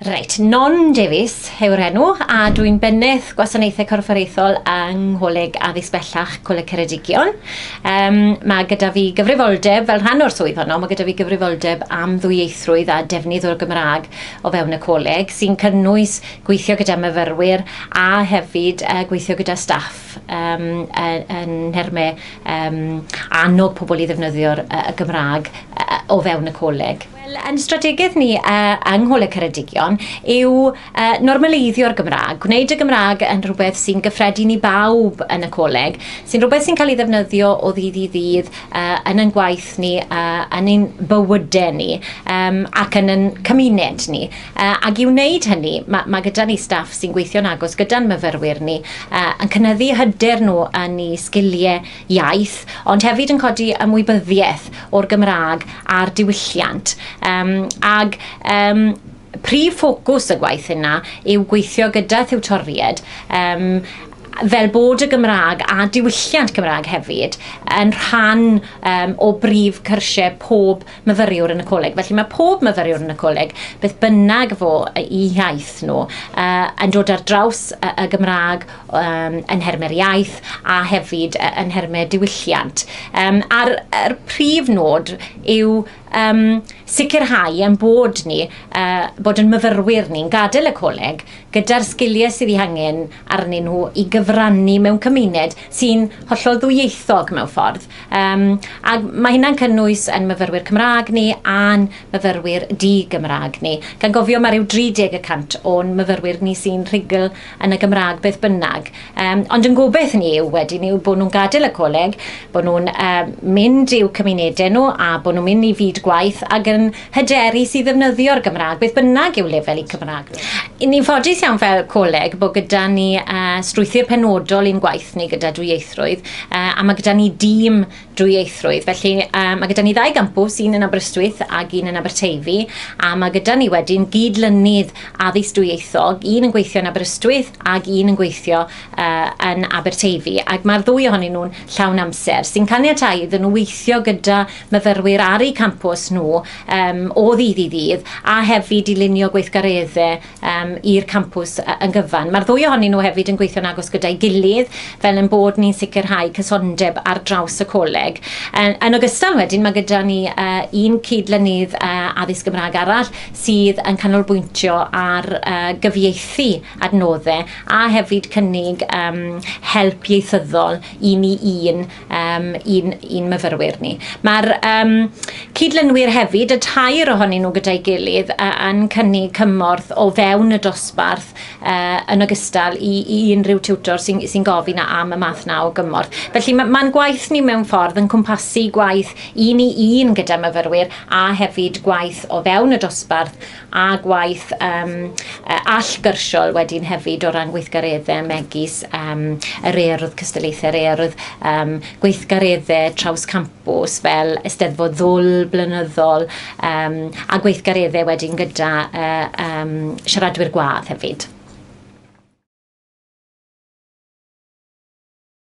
Reit, non-Davies yw'r enw, a dwi'n bennydd gwasanaethau corfforaethol yng Coleg addysg bellach Coleg Ceredigion. Mae gyda fi gyfrifoldeb, fel rhan o'r swydd honno, mae gyda fi gyfrifoldeb am ddwyieithrwydd a defnydd o'r Gymraeg o fewn y coleg, sy'n cynnwys gweithio gyda myfyrwyr a hefyd gweithio gyda staff yn nhermau annog pobl i ddefnyddio'r Gymraeg o fewn y coleg. Yn strategaeth ni yng Coleg Ceredigion yw normaleiddio'r Gymraeg, gwneud y Gymraeg yn rhywbeth sy'n gyffredin i bawb yn y coleg, sy'n rhywbeth sy'n cael ei ddefnyddio o ddydd i ddydd yn ein gwaith ni, yn ein bywydau ni ac yn ein cymuned ni. Ac i wneud hynny, mae gyda ni staff sy'n gweithio'n agos gyda'n myfyrwyr ni yn cynyddu hyder nhw yn ei sgiliau iaith, ond hefyd yn codi ymwybyddiaeth o'r Gymraeg a'r diwylliant. Prif ffocws y gwaith yna yw gweithio gyda thiwtoriaid fel bod y Gymraeg a diwylliant Gymraeg hefyd yn rhan o brif cyrsiau pob myfyriwr yn y coleg. Felly mae pob myfyriwr yn y coleg, beth bynnag fo i iaith nhw, yn dod ar draws y Gymraeg yn nhermau'r iaith a hefyd yn nhermau diwylliant. A'r prif nod yw sicrhau yn bod ni, bod yn myfyrwyr ni'n gadael y coleg gyda'r sgiliau sydd ei hangen arnyn nhw i gyfrannu mewn cymuned sy'n hollol ddwyieithog mewn ffordd. A mae hynna'n cynnwys yn myfyrwyr Cymraeg ni a'n myfyrwyr di-Gymraeg ni. Gan gofio mae rhyw 30% o'n myfyrwyr ni sy'n rhugl yn y Gymraeg beth bynnag. Ond yn gobeith ni yw wedyn yw bod nhw'n gadael y coleg, bod nhw'n mynd i'w cymunedau nhw a bod nhw'n mynd i fyd gwaith ac yn hyderu sydd ddefnyddio'r Gymraeg, beth bynnag yw lefel i Cymraeg. Ni'n ffodus iawn fel coleg bod gyda ni strwythur penodol i'n gwaith ni gyda dwyieithrwydd a mae gyda ni dîm dwyieithrwydd. Felly mae gyda ni 2 gampws, un yn Aberystwyth ac un yn Aberteifi, a mae gyda ni wedyn gydlynydd addysg dwyieithog, un yn gweithio yn Aberystwyth ac un yn gweithio yn Aberteifi. Ac mae'r ddwy ohonyn nhw'n llawn amser sy'n caniatáu iddyn nhw weithio gyda myfyrwyr ar eu campws nhw o ddydd i ddydd a hefyd i lunio gweithgareddau i'r campws yn gyfan. Mae'r ddwy ohonyn nhw hefyd yn gweithio'n agos gyda'i gilydd fel yn bod ni'n sicrhau cysondeb ar draws y coleg. Yn ogystal wedyn mae gyda ni un cydlynydd addysg Gymraeg arall sydd yn canolbwyntio ar gyfieithu adnoddau a hefyd cynnig help ieithyddol i ni un myfyrwyr ni. Mae'r cydlynwyr hefyd, y 2 ohonyn nhw gyda'i gilydd yn cynnig cymorth o fewn y dosbarth yn ogystal i unrhyw tiwtor sy'n gofyn am y math 'na o gymorth. Felly mae'n gwaith ni mewn ffordd yn cwmpasu gwaith un i un gyda myfyrwyr a hefyd gwaith o fewn y dosbarth a gwaith allgyrsiol wedyn hefyd o ran gweithgareddau megis yr erdd cystadlaethau'r erdd, gweithgareddau traws campws fel eisteddfod ddwl blynyddol a gweithgareddau wedyn gyda siaradwyr gwadd hefyd.